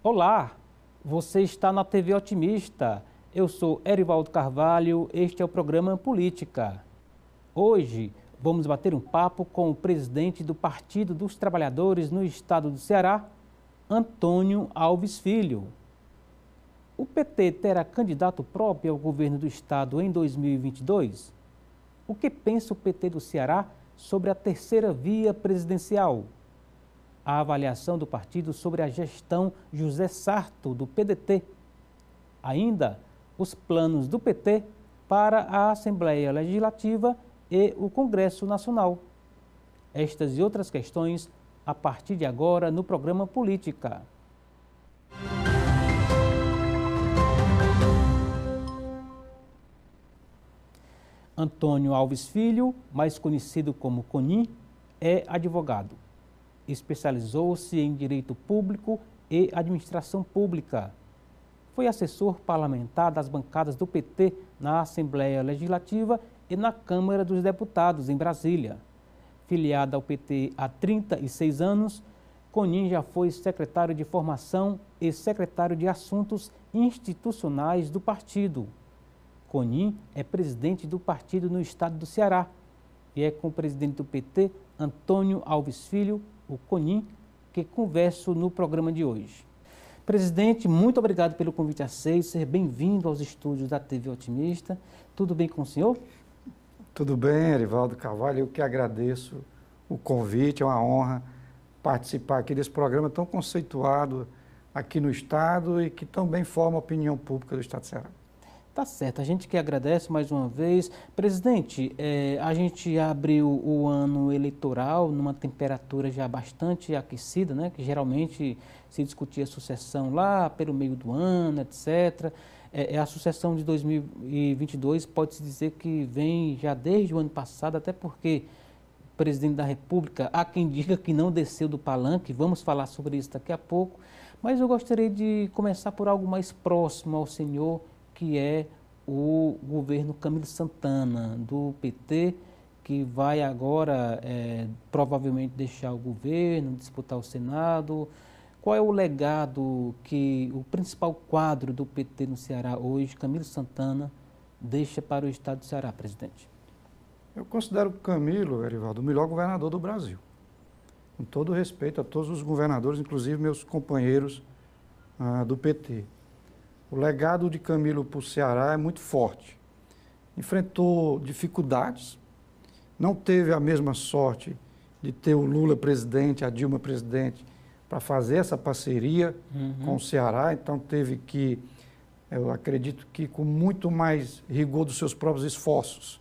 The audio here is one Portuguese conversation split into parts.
Olá, você está na TV Otimista. Eu sou Erivaldo Carvalho, este é o programa Política. Hoje vamos bater um papo com o presidente do Partido dos Trabalhadores no estado do Ceará, Antônio Alves Filho. O PT terá candidato próprio ao governo do estado em 2022? O que pensa o PT do Ceará sobre a terceira via presidencial? A avaliação do partido sobre a gestão José Sarto, do PDT. Ainda, os planos do PT para a Assembleia Legislativa e o Congresso Nacional. Estas e outras questões a partir de agora no programa Política. Antônio Alves Filho, mais conhecido como Conin, é advogado. Especializou-se em Direito Público e Administração Pública. Foi assessor parlamentar das bancadas do PT na Assembleia Legislativa e na Câmara dos Deputados, em Brasília. Filiado ao PT há 36 anos, Conin já foi secretário de Formação e secretário de Assuntos Institucionais do partido. Conin é presidente do partido no estado do Ceará e é com o presidente do PT, Antônio Alves Filho, o Conin, que converso no programa de hoje. Presidente, muito obrigado pelo convite aceito, seja bem-vindo aos estúdios da TV Otimista. Tudo bem com o senhor? Tudo bem, Erivaldo Carvalho, eu que agradeço o convite, é uma honra participar aqui desse programa tão conceituado aqui no estado e que também forma a opinião pública do estado do Ceará. Tá certo, a gente que agradece mais uma vez. Presidente, a gente abriu o ano eleitoral numa temperatura já bastante aquecida, né? Que geralmente se discutia a sucessão lá pelo meio do ano, etc. A sucessão de 2022 pode-se dizer que vem já desde o ano passado, até porque o presidente da República, há quem diga que não desceu do palanque, vamos falar sobre isso daqui a pouco, mas eu gostaria de começar por algo mais próximo ao senhor, que é o governo Camilo Santana, do PT, que vai agora provavelmente deixar o governo, disputar o Senado. Qual é o legado que o principal quadro do PT no Ceará hoje, Camilo Santana, deixa para o estado do Ceará, presidente? Eu considero o Camilo, Erivaldo, o melhor governador do Brasil. Com todo respeito a todos os governadores, inclusive meus companheiros do PT. O legado de Camilo para o Ceará é muito forte. Enfrentou dificuldades, não teve a mesma sorte de ter o Lula presidente, a Dilma presidente, para fazer essa parceria com o Ceará, então teve que, eu acredito que com muito mais rigor dos seus próprios esforços,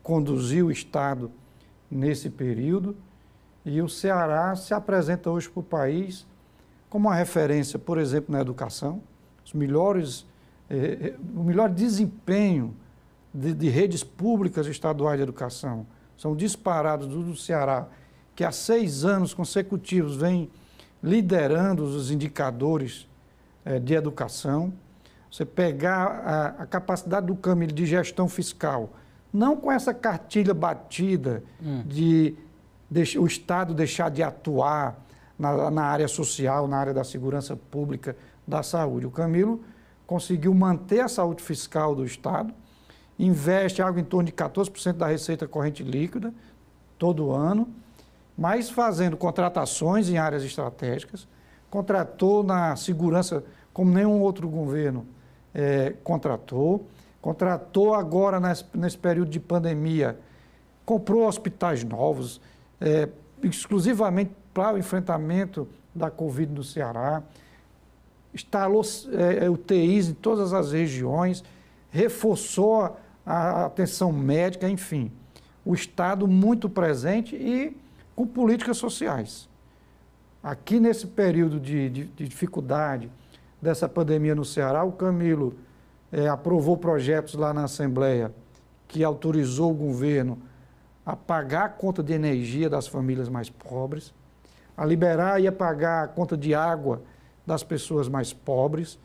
conduzir o Estado nesse período, e o Ceará se apresenta hoje para o país como uma referência, por exemplo, na educação. O melhor desempenho de redes públicas estaduais de educação são disparados do Ceará, que há 6 anos consecutivos vem liderando os indicadores de educação. Você pegar a capacidade do Camilo de gestão fiscal, não com essa cartilha batida de o Estado deixar de atuar na área social, na área da segurança pública, da saúde. O Camilo conseguiu manter a saúde fiscal do Estado, investe algo em torno de 14% da receita corrente líquida todo ano, mas fazendo contratações em áreas estratégicas, contratou na segurança como nenhum outro governo contratou agora nesse período de pandemia, comprou hospitais novos, exclusivamente para o enfrentamento da Covid no Ceará, instalou UTIs em todas as regiões, reforçou a atenção médica, enfim. O Estado muito presente e com políticas sociais. Aqui nesse período de dificuldade dessa pandemia no Ceará, o Camilo aprovou projetos lá na Assembleia que autorizou o governo a pagar a conta de energia das famílias mais pobres, a liberar e a pagar a conta de água das pessoas mais pobres,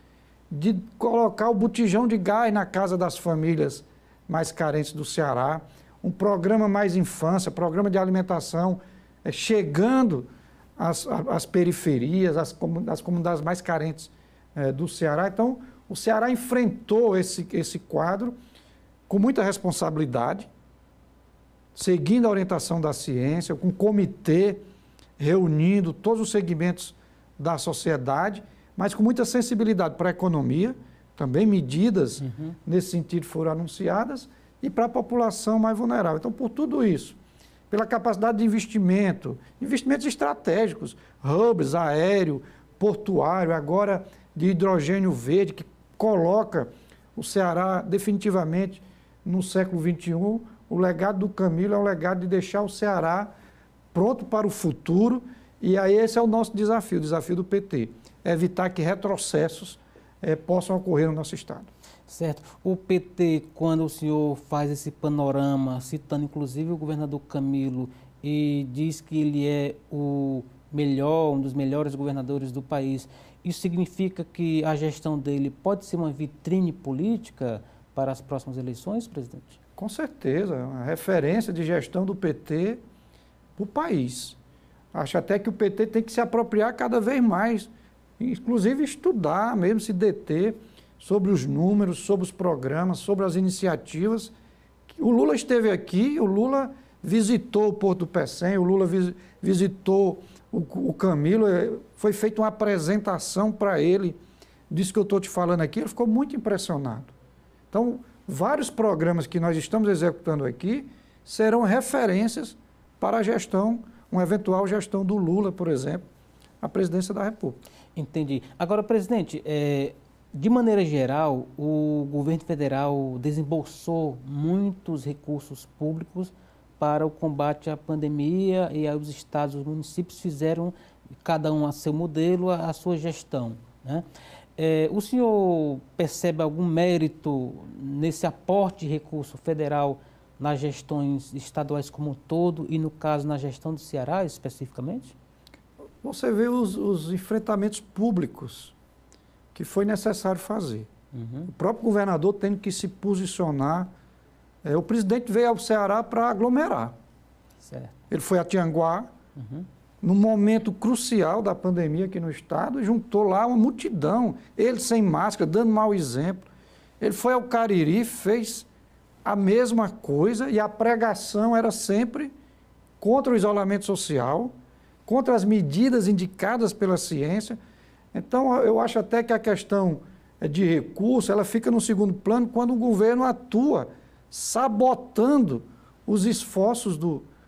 de colocar o botijão de gás na casa das famílias mais carentes do Ceará, um programa Mais Infância, programa de alimentação, chegando as periferias, as comunidades mais carentes do Ceará. Então, o Ceará enfrentou esse quadro com muita responsabilidade, seguindo a orientação da ciência, com um comitê reunindo todos os segmentos da sociedade, mas com muita sensibilidade para a economia, também medidas nesse sentido foram anunciadas, e para a população mais vulnerável. Então, por tudo isso, pela capacidade de investimento, investimentos estratégicos, hubs, aéreo, portuário, agora de hidrogênio verde, que coloca o Ceará definitivamente no século XXI, o legado do Camilo é o legado de deixar o Ceará pronto para o futuro, e aí esse é o nosso desafio, o desafio do PT, evitar que retrocessos possam ocorrer no nosso Estado. Certo. O PT, quando o senhor faz esse panorama, citando inclusive o governador Camilo, e diz que ele é o melhor, um dos melhores governadores do país, isso significa que a gestão dele pode ser uma vitrine política para as próximas eleições, presidente? Com certeza, uma referência de gestão do PT para o país. Acho até que o PT tem que se apropriar cada vez mais, inclusive estudar, mesmo se deter sobre os números, sobre os programas, sobre as iniciativas. O Lula esteve aqui, o Lula visitou o Porto do Pecém, o Lula visitou o Camilo, foi feita uma apresentação para ele disso que eu estou te falando aqui, ele ficou muito impressionado. Então, vários programas que nós estamos executando aqui serão referências para a gestão, uma eventual gestão do Lula, por exemplo, à presidência da República. Entendi. Agora, presidente, de maneira geral, o governo federal desembolsou muitos recursos públicos para o combate à pandemia, e aí os estados, os municípios fizeram, cada um a seu modelo, a sua gestão, né? O senhor percebe algum mérito nesse aporte de recurso federal nas gestões estaduais como um todo e, no caso, na gestão do Ceará especificamente? Você vê os enfrentamentos públicos que foi necessário fazer. O próprio governador tendo que se posicionar. O presidente veio ao Ceará para aglomerar. Certo. Ele foi a Tianguá, num momento crucial da pandemia aqui no estado, e juntou lá uma multidão, ele sem máscara, dando mau exemplo. Ele foi ao Cariri, fez a mesma coisa, e a pregação era sempre contra o isolamento social, contra as medidas indicadas pela ciência. Então, eu acho até que a questão de recurso, ela fica no segundo plano quando o governo atua sabotando os esforços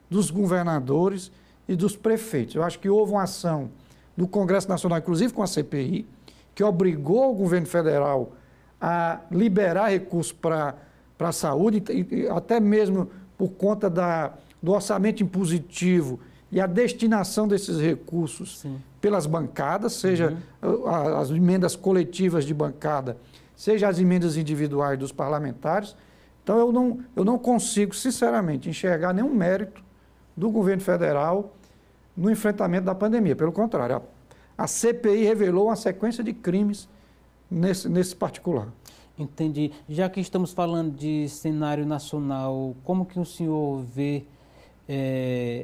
dos governadores e dos prefeitos. Eu acho que houve uma ação do Congresso Nacional, inclusive com a CPI, que obrigou o governo federal a liberar recursos para a saúde, e até mesmo por conta do orçamento impositivo e a destinação desses recursos pelas bancadas, seja as emendas coletivas de bancada, seja as emendas individuais dos parlamentares. Então, eu não consigo, sinceramente, enxergar nenhum mérito do governo federal no enfrentamento da pandemia. Pelo contrário, a CPI revelou uma sequência de crimes nesse particular. Entendi. Já que estamos falando de cenário nacional, como que o senhor vê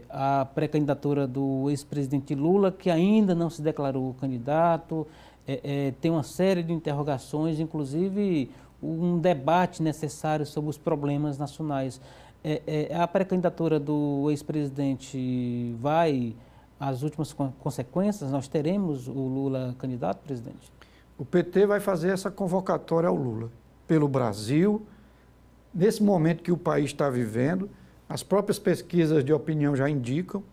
a pré-candidatura do ex-presidente Lula, que ainda não se declarou candidato, tem uma série de interrogações, inclusive um debate necessário sobre os problemas nacionais. A pré-candidatura do ex-presidente vai às últimas consequências? Nós teremos o Lula candidato, presidente? O PT vai fazer essa convocatória ao Lula, pelo Brasil, nesse momento que o país está vivendo. As próprias pesquisas de opinião já indicam.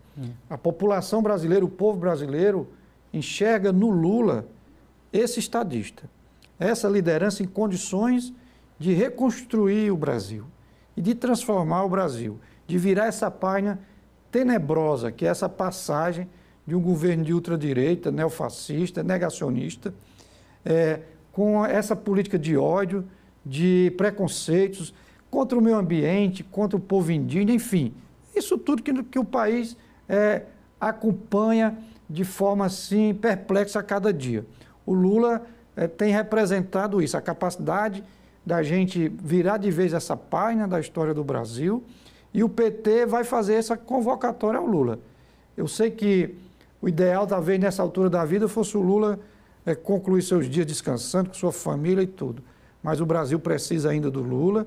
A população brasileira, o povo brasileiro, enxerga no Lula esse estadista, essa liderança em condições de reconstruir o Brasil e de transformar o Brasil, de virar essa página tenebrosa, que é essa passagem de um governo de ultradireita, neofascista, negacionista, com essa política de ódio, de preconceitos contra o meio ambiente, contra o povo indígena, enfim, isso tudo que o país acompanha de forma assim perplexa a cada dia. O Lula tem representado isso, a capacidade da gente virar de vez essa página da história do Brasil, e o PT vai fazer essa convocatória ao Lula. Eu sei que O ideal, talvez, nessa altura da vida, fosse o Lula concluir seus dias descansando com sua família e tudo. Mas o Brasil precisa ainda do Lula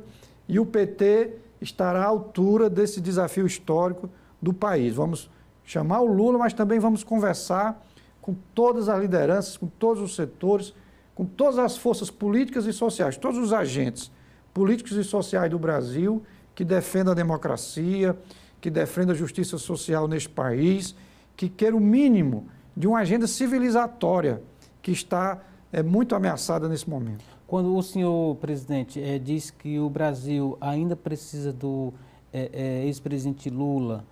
e o PT estará à altura desse desafio histórico do país. Vamos chamar o Lula, mas também vamos conversar com todas as lideranças, com todos os setores, com todas as forças políticas e sociais, todos os agentes políticos e sociais do Brasil que defendam a democracia, que defendam a justiça social neste país, que queiram o mínimo de uma agenda civilizatória que está muito ameaçada nesse momento. Quando o senhor presidente diz que o Brasil ainda precisa do ex-presidente Lula,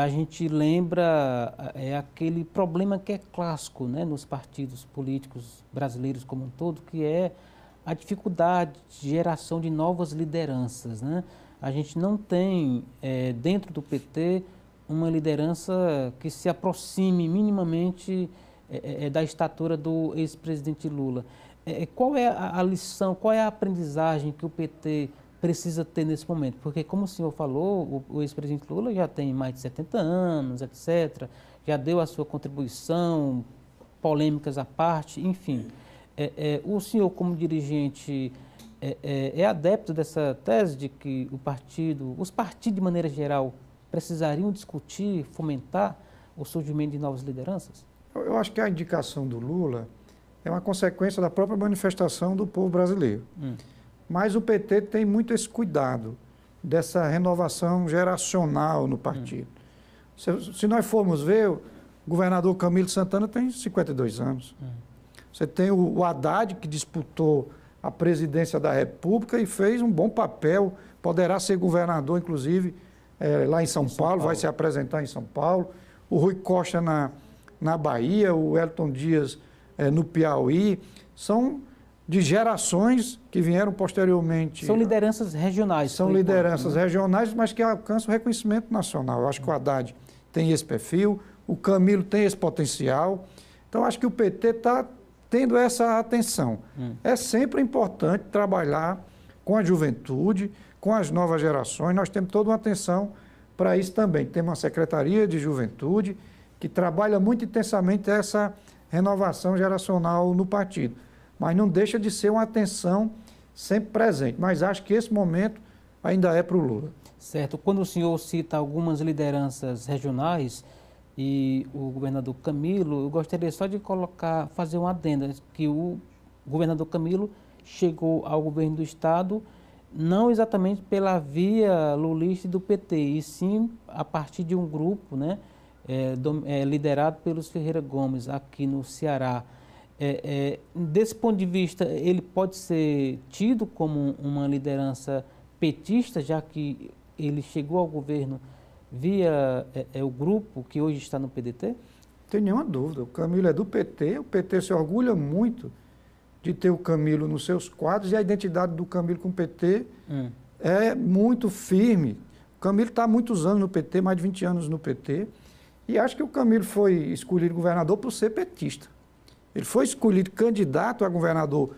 a gente lembra aquele problema que é clássico, né, nos partidos políticos brasileiros como um todo, que é a dificuldade de geração de novas lideranças, né? A gente não tem dentro do PT uma liderança que se aproxime minimamente da estatura do ex-presidente Lula. Qual é a lição, qual é a aprendizagem que o PT precisa ter nesse momento? Porque, como o senhor falou, o ex-presidente Lula já tem mais de 70 anos, etc., já deu a sua contribuição, polêmicas à parte, enfim. O senhor, como dirigente, é adepto dessa tese de que os partidos, de maneira geral, precisariam discutir, fomentar o surgimento de novas lideranças? Eu acho que a indicação do Lula é uma consequência da própria manifestação do povo brasileiro. Mas o PT tem muito esse cuidado dessa renovação geracional no partido. Se nós formos ver, o governador Camilo Santana tem 52 anos. Você tem o Haddad, que disputou a presidência da República e fez um bom papel, poderá ser governador, inclusive, lá em São Paulo, vai se apresentar em São Paulo. O Rui Costa na Bahia, o Elton Dias no Piauí, são de gerações que vieram posteriormente. São lideranças regionais. São lideranças regionais, mas que alcançam reconhecimento nacional. Eu acho que o Haddad tem esse perfil, o Camilo tem esse potencial. Então, acho que o PT está tendo essa atenção. É sempre importante trabalhar com a juventude, com as novas gerações. Nós temos toda uma atenção para isso também. Temos uma Secretaria de Juventude que trabalha muito intensamente essa renovação geracional no partido. Mas não deixa de ser uma atenção sempre presente. Mas acho que esse momento ainda é para o Lula. Certo. Quando o senhor cita algumas lideranças regionais e o governador Camilo, eu gostaria só de fazer uma adenda, que o governador Camilo chegou ao governo do Estado não exatamente pela via lulista do PT, e sim a partir de um grupo, né, liderado pelos Ferreira Gomes aqui no Ceará. Desse ponto de vista, ele pode ser tido como uma liderança petista, já que ele chegou ao governo via o grupo que hoje está no PDT? Não tem nenhuma dúvida. O Camilo é do PT, o PT se orgulha muito de ter o Camilo nos seus quadros e a identidade do Camilo com o PT é muito firme. O Camilo está há muitos anos no PT, mais de 20 anos no PT, e acho que o Camilo foi escolhido governador por ser petista. Ele foi escolhido candidato a governador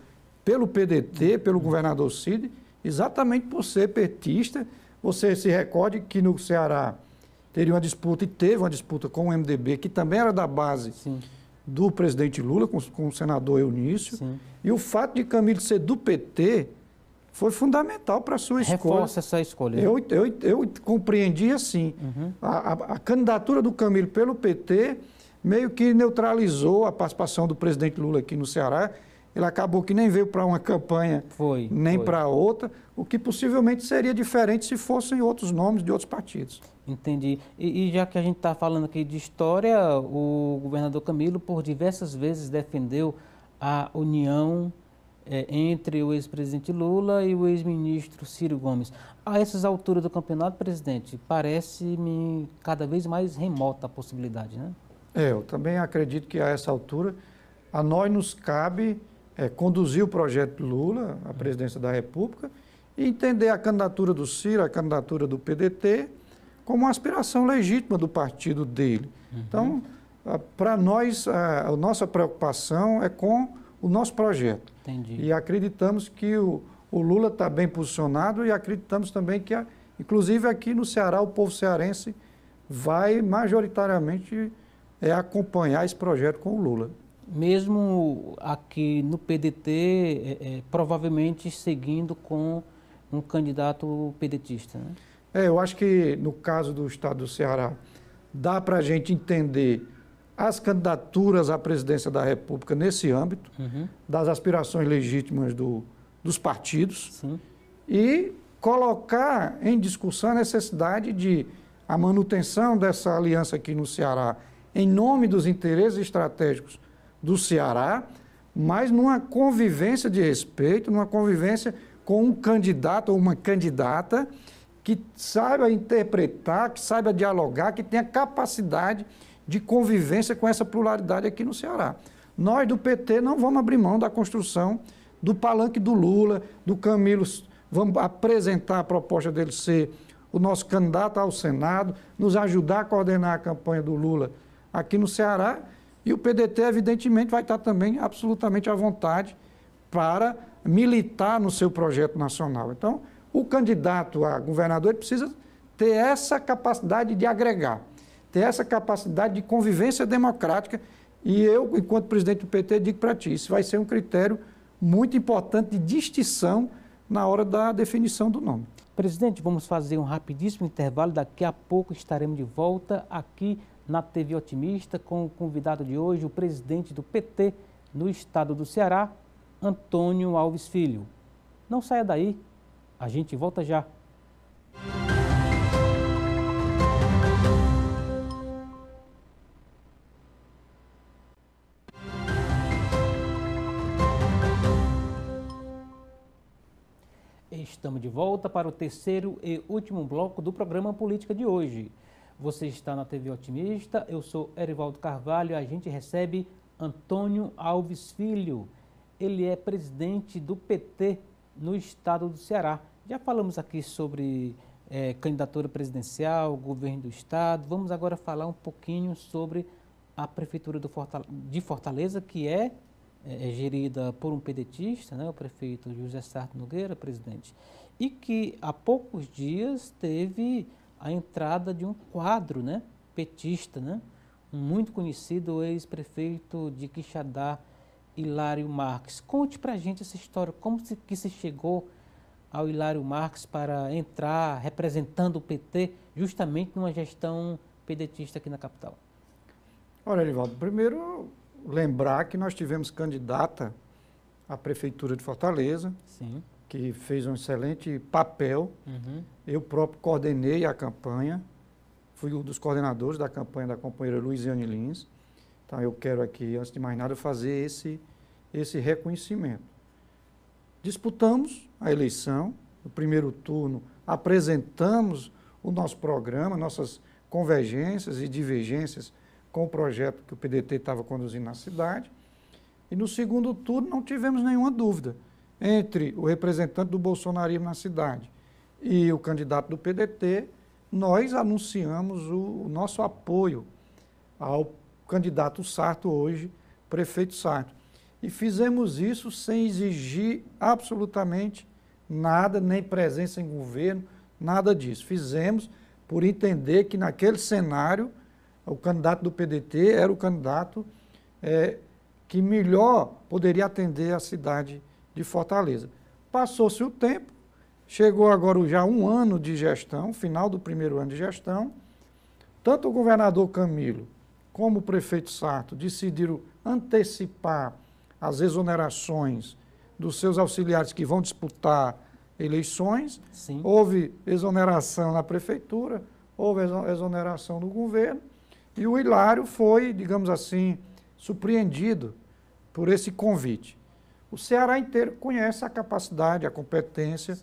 pelo PDT, pelo governador Cid, exatamente por ser petista. Você se recorde que no Ceará teria uma disputa, e teve uma disputa com o MDB, que também era da base do presidente Lula, com o senador Eunício. E o fato de Camilo ser do PT foi fundamental para a sua escolha. Reforça essa escolha. Eu compreendi assim. A candidatura do Camilo pelo PT meio que neutralizou a participação do presidente Lula aqui no Ceará. Ele acabou que nem veio para uma campanha, nem para outra, o que possivelmente seria diferente se fossem outros nomes de outros partidos. Entendi. E já que a gente está falando aqui de história, o governador Camilo, por diversas vezes, defendeu a união entre o ex-presidente Lula e o ex-ministro Ciro Gomes. A essas alturas do campeonato, presidente, parece-me cada vez mais remota a possibilidade, né? Eu também acredito que a essa altura a nós nos cabe conduzir o projeto Lula à presidência da República e entender a candidatura do Ciro, a candidatura do PDT, como uma aspiração legítima do partido dele. Então, para nós, a nossa preocupação é com o nosso projeto. Entendi. E acreditamos que o Lula está bem posicionado e acreditamos também que, inclusive aqui no Ceará, o povo cearense vai majoritariamente é acompanhar esse projeto com o Lula. Mesmo aqui no PDT, provavelmente seguindo com um candidato pedetista, né? Eu acho que no caso do estado do Ceará, dá para a gente entender as candidaturas à presidência da República nesse âmbito, das aspirações legítimas dos partidos, Sim. e colocar em discussão a necessidade de a manutenção dessa aliança aqui no Ceará, em nome dos interesses estratégicos do Ceará, mas numa convivência de respeito, numa convivência com um candidato ou uma candidata que saiba interpretar, que saiba dialogar, que tenha capacidade de convivência com essa pluralidade aqui no Ceará. Nós do PT não vamos abrir mão da construção do palanque do Lula, do Camilo, vamos apresentar a proposta dele ser o nosso candidato ao Senado, nos ajudar a coordenar a campanha do Lula aqui no Ceará, e o PDT, evidentemente, vai estar também absolutamente à vontade para militar no seu projeto nacional. Então, o candidato a governador precisa ter essa capacidade de agregar, ter essa capacidade de convivência democrática, e eu, enquanto presidente do PT, digo para ti, isso vai ser um critério muito importante de distinção na hora da definição do nome. Presidente, vamos fazer um rapidíssimo intervalo, daqui a pouco estaremos de volta aqui na TV Otimista com o convidado de hoje, o presidente do PT no estado do Ceará, Antônio Alves Filho. Não saia daí, a gente volta já. Estamos de volta para o terceiro e último bloco do programa Política de hoje. Você está na TV Otimista, eu sou Erivaldo Carvalho e a gente recebe Antônio Alves Filho. Ele é presidente do PT no estado do Ceará. Já falamos aqui sobre candidatura presidencial, governo do estado. Vamos agora falar um pouquinho sobre a prefeitura de Fortaleza, que é gerida por um pedetista, né, o prefeito José Sarto Nogueira, presidente, e que há poucos dias teve a entrada de um quadro, né, petista, né, um muito conhecido ex-prefeito de Quixadá, Hilário Marques. Conte para a gente essa história, como que se chegou ao Hilário Marques para entrar representando o PT justamente numa gestão pedetista aqui na capital. Olha, Erivaldo, primeiro lembrar que nós tivemos candidata à Prefeitura de Fortaleza, Sim. que fez um excelente papel. Eu próprio coordenei a campanha, fui um dos coordenadores da campanha da companheira Luiziane Lins. Então, eu quero aqui, antes de mais nada, fazer esse reconhecimento. Disputamos a eleição, no primeiro turno, apresentamos o nosso programa, nossas convergências e divergências com o projeto que o PDT estava conduzindo na cidade. E no segundo turno não tivemos nenhuma dúvida entre o representante do bolsonarismo na cidade e o candidato do PDT. Nós anunciamos o nosso apoio ao candidato Sarto, hoje prefeito Sarto. E fizemos isso sem exigir absolutamente nada, nem presença em governo, nada disso. Fizemos por entender que naquele cenário o candidato do PDT era o candidato que melhor poderia atender a cidade de Fortaleza. Passou-se o tempo, chegou agora já um ano de gestão, final do primeiro ano de gestão. Tanto o governador Camilo como o prefeito Sarto decidiram antecipar as exonerações dos seus auxiliares que vão disputar eleições. Sim. Houve exoneração na prefeitura, houve exoneração no governo, e o Hilário foi, digamos assim, surpreendido por esse convite. O Ceará inteiro conhece a capacidade, a competência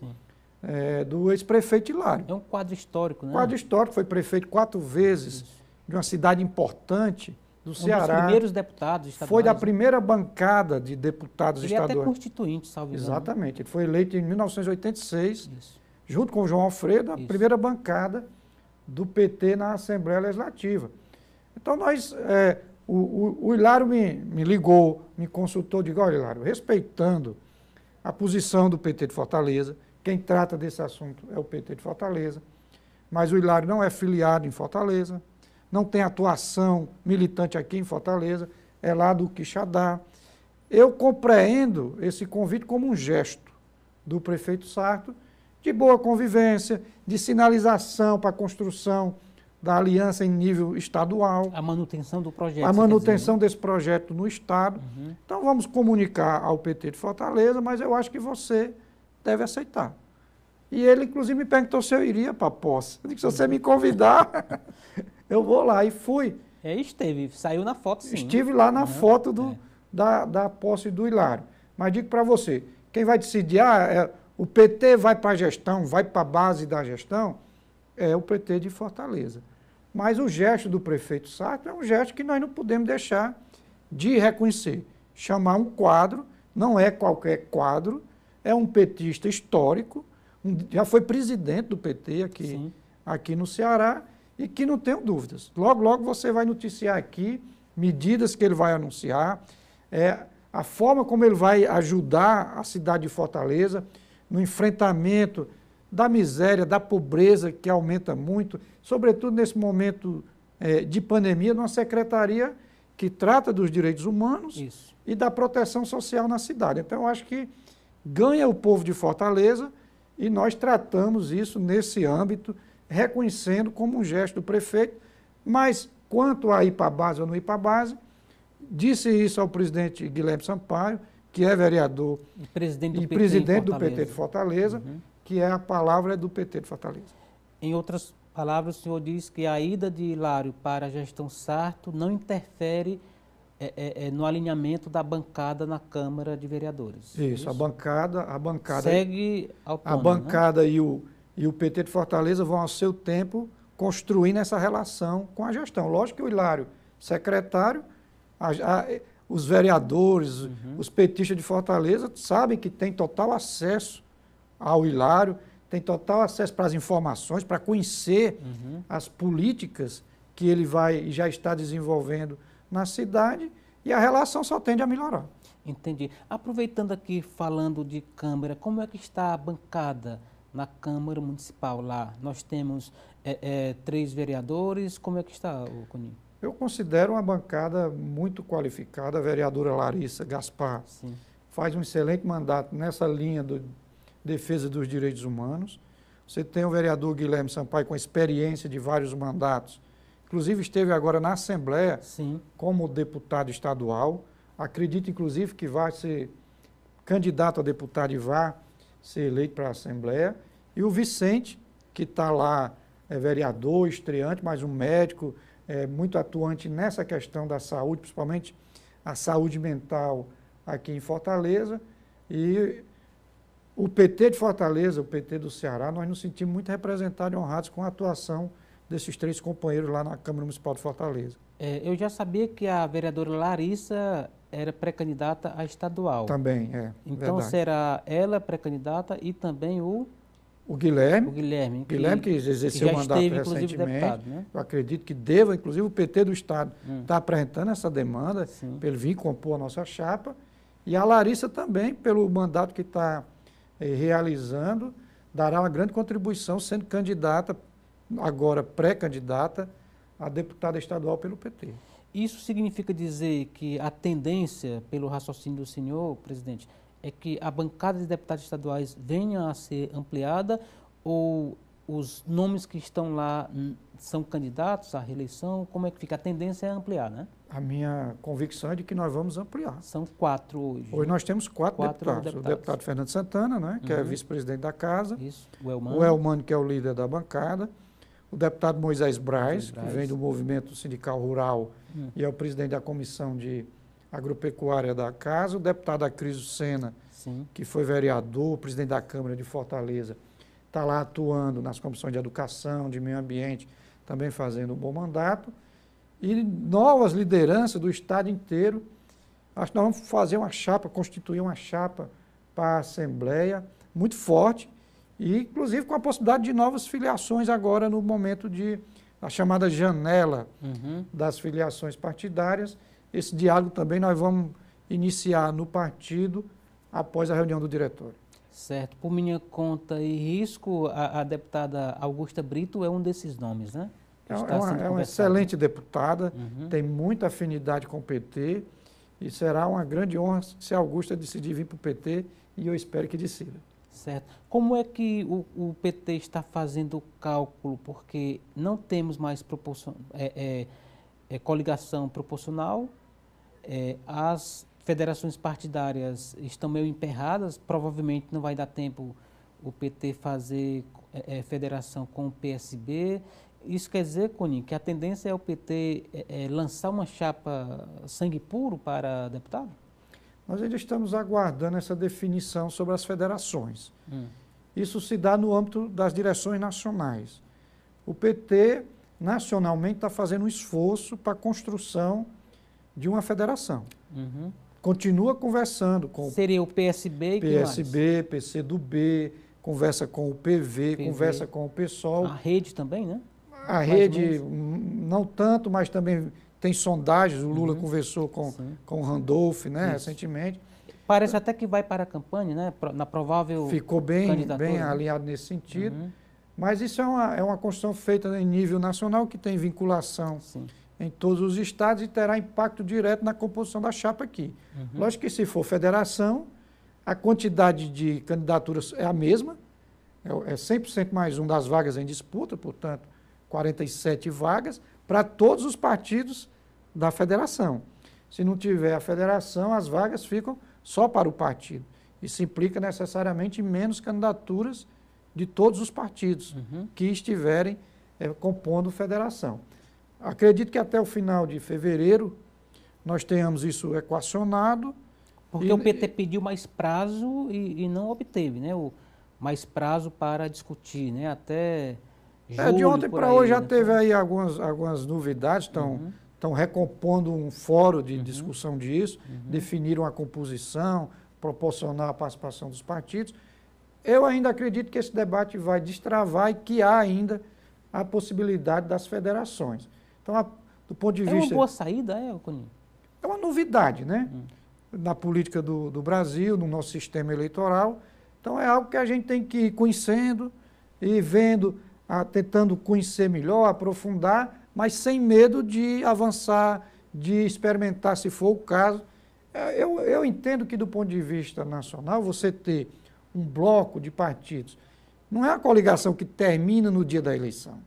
do ex-prefeito Hilário. É um quadro histórico, né? Quadro histórico, foi prefeito 4 vezes de uma cidade importante do Ceará. Um dos primeiros deputados estaduais. Foi da primeira bancada de deputados estaduais. Ele é até constituinte, salvo engano. Exatamente. Ele foi eleito em 1986, Isso. junto com o João Alfredo, a primeira bancada do PT na Assembleia Legislativa. Então, o Hilário me ligou, me consultou, digo, olha, Hilário, respeitando a posição do PT de Fortaleza, quem trata desse assunto é o PT de Fortaleza, mas o Hilário não é filiado em Fortaleza, não tem atuação militante aqui em Fortaleza, é lá do Quixadá. Eu compreendo esse convite como um gesto do prefeito Sarto de boa convivência, de sinalização para a construção da aliança em nível estadual. A manutenção do projeto. A manutenção desse projeto no Estado. Então vamos comunicar ao PT de Fortaleza, mas eu acho que você deve aceitar. E ele, inclusive, me perguntou se eu iria para a posse. Eu disse, se você me convidar, eu vou lá. E fui. Esteve, saiu na foto, sim. Estive lá na foto da posse do Hilário. Mas digo para você, quem vai decidir, o PT vai para a gestão, vai para a base da gestão, é o PT de Fortaleza. Mas o gesto do prefeito Sarto é um gesto que nós não podemos deixar de reconhecer. Chamar um quadro, não é qualquer quadro, é um petista histórico, já foi presidente do PT aqui no Ceará, e que não tenho dúvidas. Logo, logo você vai noticiar aqui medidas que ele vai anunciar, a forma como ele vai ajudar a cidade de Fortaleza no enfrentamento da miséria, da pobreza, que aumenta muito, sobretudo nesse momento de pandemia, numa secretaria que trata dos direitos humanos e da proteção social na cidade. Então, eu acho que ganha o povo de Fortaleza e nós tratamos isso nesse âmbito, reconhecendo como um gesto do prefeito, mas quanto a ir para a base ou não ir para a base, disse isso ao presidente Guilherme Sampaio, que é vereador e presidente do PT de Fortaleza, que a palavra é do PT de Fortaleza. Em outras palavras, o senhor diz que a ida de Hilário para a gestão Sarto não interfere no alinhamento da bancada na Câmara de Vereadores. Isso. A bancada segue autônoma, a bancada, né? e o PT de Fortaleza vão, ao seu tempo, construindo essa relação com a gestão. Lógico que o Hilário, secretário, os vereadores, os petistas de Fortaleza sabem que tem total acesso ao Hilário, tem total acesso para as informações, para conhecer as políticas que ele vai e já está desenvolvendo na cidade, e a relação só tende a melhorar. Entendi. Aproveitando aqui, falando de Câmara, como é que está a bancada na Câmara Municipal lá? Nós temos 3 vereadores, como é que está, Coninho? Eu considero uma bancada muito qualificada. A vereadora Larissa Gaspar faz um excelente mandato nessa linha de defesa dos direitos humanos. Você tem o vereador Guilherme Sampaio com experiência de vários mandatos, inclusive esteve agora na Assembleia como deputado estadual. Acredito, inclusive, que vai ser candidato a deputado e vai ser eleito para a Assembleia. E o Vicente, que está lá, é vereador, estreante, mas um médico, muito atuante nessa questão da saúde, principalmente a saúde mental aqui em Fortaleza. E o PT de Fortaleza, o PT do Ceará, nós nos sentimos muito representados e honrados com a atuação desses 3 companheiros lá na Câmara Municipal de Fortaleza. Eu já sabia que a vereadora Larissa era pré-candidata a estadual. Também, Então verdade. Será ela pré-candidata e também o Guilherme. O Guilherme, que exerceu o mandato recentemente. Deputado, né? Eu acredito que deva, inclusive o PT do Estado está apresentando essa demanda para ele vir compor a nossa chapa. E a Larissa também, pelo mandato que está realizando, dará uma grande contribuição, sendo candidata, agora pré-candidata, a deputada estadual pelo PT. Isso significa dizer que a tendência, pelo raciocínio do senhor, presidente, é que a bancada de deputados estaduais venha a ser ampliada, ou os nomes que estão lá são candidatos à reeleição? Como é que fica? A tendência é ampliar, né? A minha convicção é de que nós vamos ampliar. São 4 hoje. Hoje nós temos 4 deputados. O deputado Fernando Santana, né, que é vice-presidente da Casa. Isso. O Elmano, que é o líder da bancada. O deputado Moisés Braz, que vem do movimento sindical rural e é o presidente da comissão de agropecuária da Casa. O deputado Acrisio Sena, que foi vereador, presidente da Câmara de Fortaleza, está lá atuando nas comissões de educação, de meio ambiente, também fazendo um bom mandato. E novas lideranças do Estado inteiro. Acho que nós vamos fazer uma chapa, constituir uma chapa para a Assembleia muito forte, e inclusive com a possibilidade de novas filiações agora no momento da chamada janela das filiações partidárias. Esse diálogo também nós vamos iniciar no partido após a reunião do diretório. Certo. Por minha conta e risco, a deputada Augusta Brito é um desses nomes, né? está sendo É uma conversado. excelente deputada, tem muita afinidade com o PT e será uma grande honra se a Augusta decidir vir para o PT e eu espero que decida. Certo. Como é que o PT está fazendo o cálculo? Porque não temos mais coligação proporcional, as federações partidárias estão meio emperradas, provavelmente não vai dar tempo o PT fazer federação com o PSB. Isso quer dizer, Coni, que a tendência é o PT lançar uma chapa sangue puro para deputado? Nós ainda estamos aguardando essa definição sobre as federações. Isso se dá no âmbito das direções nacionais. O PT, nacionalmente, está fazendo um esforço para a construção de uma federação. Continua conversando com Seria o PSB e PSB, PCdoB, conversa com o PV, conversa com o PSOL. A rede também, né? A rede, não tanto, mas também tem sondagens. O Lula conversou com o Randolph, né, recentemente. Parece até que vai para a campanha, né? Na provável ficou bem candidatura, alinhado nesse sentido. Mas isso é uma construção feita em nível nacional, que tem vinculação em todos os estados e terá impacto direto na composição da chapa aqui. Lógico que se for federação, a quantidade de candidaturas é a mesma, é 100% mais um das vagas em disputa, portanto, 47 vagas para todos os partidos da federação. Se não tiver a federação, as vagas ficam só para o partido. Isso implica necessariamente menos candidaturas de todos os partidos que estiverem compondo federação. Acredito que até o final de fevereiro nós tenhamos isso equacionado. Porque o PT pediu mais prazo e não obteve, né? Mais prazo para discutir, né? Até julho, de ontem para aí, hoje já né? teve aí algumas novidades, estão recompondo um fórum de discussão disso, definiram a composição, proporcionar a participação dos partidos. Eu ainda acredito que esse debate vai destravar e que há ainda a possibilidade das federações. Então, do ponto de vista... É uma boa saída, Coninho? É uma novidade, né? Na política do Brasil, no nosso sistema eleitoral. Então, é algo que a gente tem que ir conhecendo e vendo, tentando conhecer melhor, aprofundar, mas sem medo de avançar, de experimentar, se for o caso. Eu entendo que, do ponto de vista nacional, você ter um bloco de partidos, não é uma coligação que termina no dia da eleição.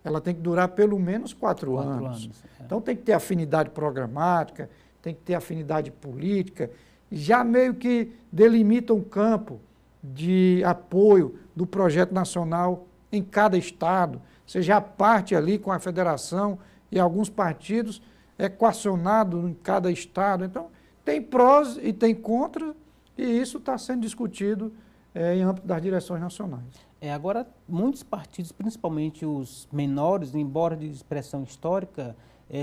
Ela tem que durar pelo menos 4 anos. Então tem que ter afinidade programática, tem que ter afinidade política, já meio que delimita um campo de apoio do projeto nacional em cada estado. Você já parte ali com a federação e alguns partidos equacionados em cada estado. Então tem prós e tem contras, e isso está sendo discutido em âmbito das direções nacionais. Agora, muitos partidos, principalmente os menores, embora de expressão histórica,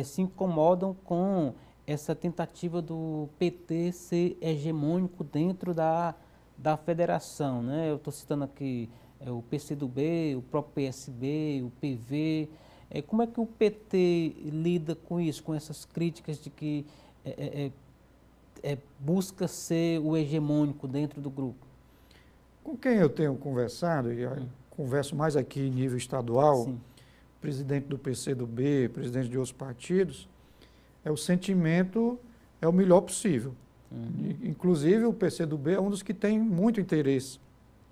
se incomodam com essa tentativa do PT ser hegemônico dentro da federação, né? Eu estou citando aqui o PCdoB, o próprio PSB, o PV. Como é que o PT lida com isso, com essas críticas de que busca ser o hegemônico dentro do grupo? Com quem eu tenho conversado, e converso mais aqui em nível estadual, presidente do PCdoB, presidente de outros partidos, o sentimento é o melhor possível. Inclusive, o PCdoB é um dos que tem muito interesse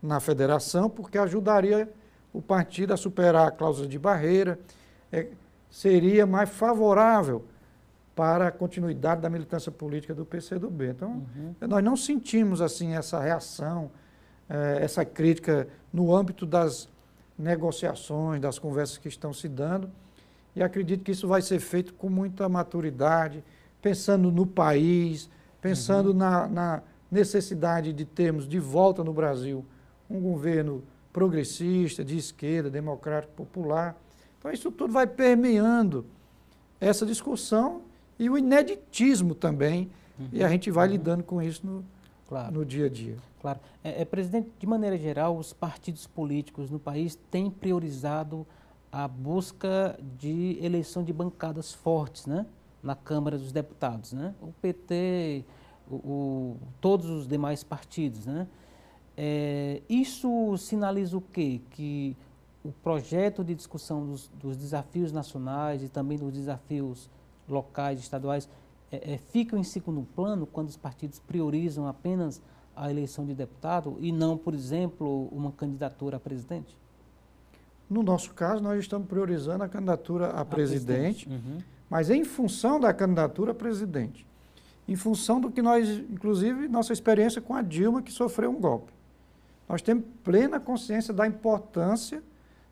na federação, porque ajudaria o partido a superar a cláusula de barreira, seria mais favorável para a continuidade da militância política do PCdoB. Então, nós não sentimos assim essa reação, essa crítica no âmbito das negociações, das conversas que estão se dando, e acredito que isso vai ser feito com muita maturidade, pensando no país, pensando na necessidade de termos de volta no Brasil um governo progressista, de esquerda, democrático, popular. Então isso tudo vai permeando essa discussão e o ineditismo também, e a gente vai lidando com isso no dia a dia. Claro. Presidente, de maneira geral, os partidos políticos no país têm priorizado a busca de eleição de bancadas fortes, né, na Câmara dos Deputados, né? O PT, todos os demais partidos, né? Isso sinaliza o quê? Que o projeto de discussão dos desafios nacionais e também dos desafios locais, estaduais, ficam em segundo plano quando os partidos priorizam apenas a eleição de deputado e não, por exemplo, uma candidatura a presidente? No nosso caso, nós estamos priorizando a candidatura a presidente, Uhum. mas em função da candidatura a presidente. Em função do que nós, inclusive, nossa experiência com a Dilma, que sofreu um golpe. Nós temos plena consciência da importância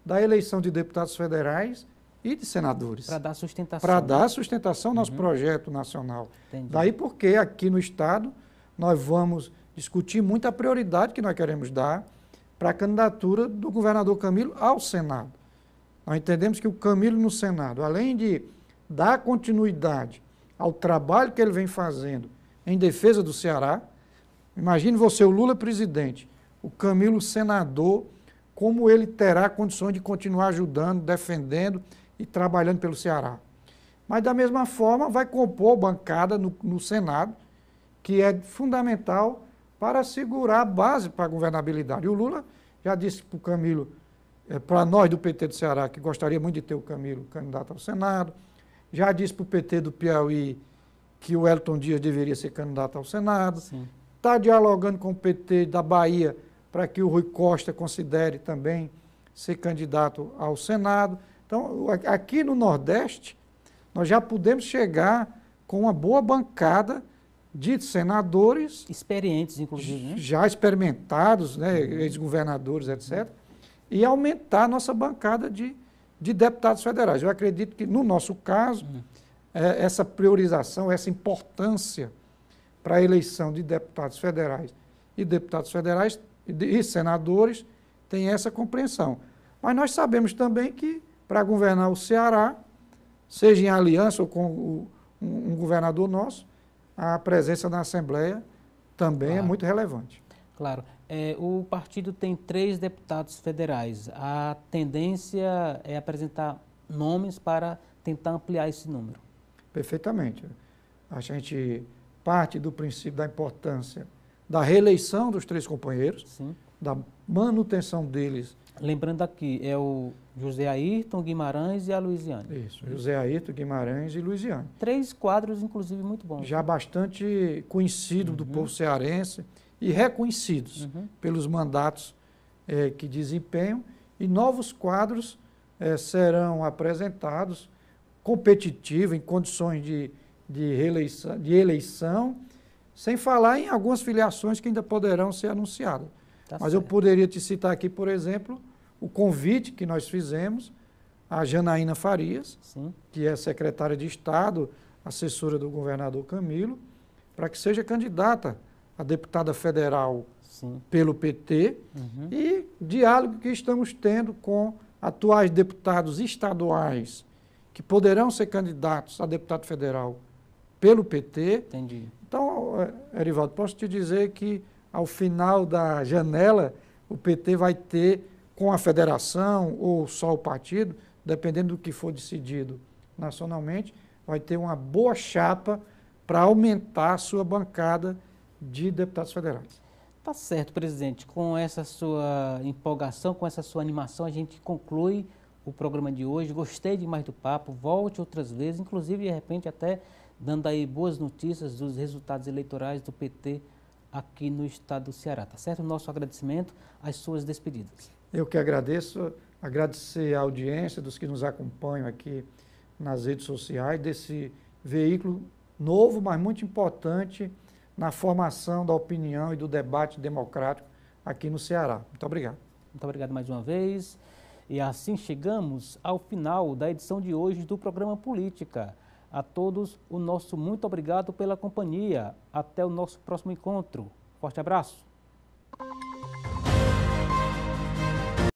da eleição de deputados federais e de senadores. Para dar sustentação. Para dar sustentação ao nosso Uhum. projeto nacional. Entendi. Daí porque aqui no Estado nós vamos discutir muito a prioridade que nós queremos dar para a candidatura do governador Camilo ao Senado. Nós entendemos que o Camilo no Senado, além de dar continuidade ao trabalho que ele vem fazendo em defesa do Ceará, imagine você, o Lula presidente, o Camilo senador, como ele terá condições de continuar ajudando, defendendo e trabalhando pelo Ceará. Mas, da mesma forma, vai compor bancada no Senado, que é fundamental para assegurar a base para a governabilidade. E o Lula já disse para o Camilo, para nós do PT do Ceará, que gostaria muito de ter o Camilo candidato ao Senado, já disse para o PT do Piauí que o Wellington Dias deveria ser candidato ao Senado, está dialogando com o PT da Bahia para que o Rui Costa considere também ser candidato ao Senado. Então, aqui no Nordeste, nós já podemos chegar com uma boa bancada de senadores experientes, inclusive, né? Já experimentados, né, ex-governadores, etc., e aumentar a nossa bancada de deputados federais. Eu acredito que, no nosso caso, essa priorização, essa importância para a eleição de deputados federais e senadores tem essa compreensão. Mas nós sabemos também que, para governar o Ceará, seja em aliança ou com um governador nosso, a presença na Assembleia também é muito relevante. Claro. O partido tem 3 deputados federais. A tendência é apresentar nomes para tentar ampliar esse número. Perfeitamente. A gente parte do princípio da importância da reeleição dos 3 companheiros, Sim. da manutenção deles. Lembrando aqui, é o José Ayrton, Guimarães e a Luiziane. Isso, José Ayrton, Guimarães e Luiziane. 3 quadros, inclusive, muito bons. Já bastante conhecidos do povo cearense e reconhecidos pelos mandatos que desempenham, e novos quadros serão apresentados competitivos, em condições de eleição, sem falar em algumas filiações que ainda poderão ser anunciadas. Mas eu poderia te citar aqui, por exemplo, o convite que nós fizemos à Janaína Farias, que é secretária de Estado, assessora do governador Camilo, para que seja candidata a deputada federal pelo PT, e diálogo que estamos tendo com atuais deputados estaduais que poderão ser candidatos a deputado federal pelo PT. Entendi. Então, Erivaldo, posso te dizer que ao final da janela o PT vai ter, com a federação ou só o partido, dependendo do que for decidido nacionalmente, vai ter uma boa chapa para aumentar a sua bancada de deputados federais. Tá certo, presidente. Com essa sua empolgação, com essa sua animação, a gente conclui o programa de hoje. Gostei demais do papo. Volte outras vezes, inclusive, de repente, até dando aí boas notícias dos resultados eleitorais do PT aqui no estado do Ceará. Tá certo? Nosso agradecimento às suas despedidas. Eu que agradeço, agradecer a audiência dos que nos acompanham aqui nas redes sociais, desse veículo novo, mas muito importante na formação da opinião e do debate democrático aqui no Ceará. Muito obrigado. Muito obrigado mais uma vez. E assim chegamos ao final da edição de hoje do programa Política. A todos, o nosso muito obrigado pela companhia. Até o nosso próximo encontro. Forte abraço.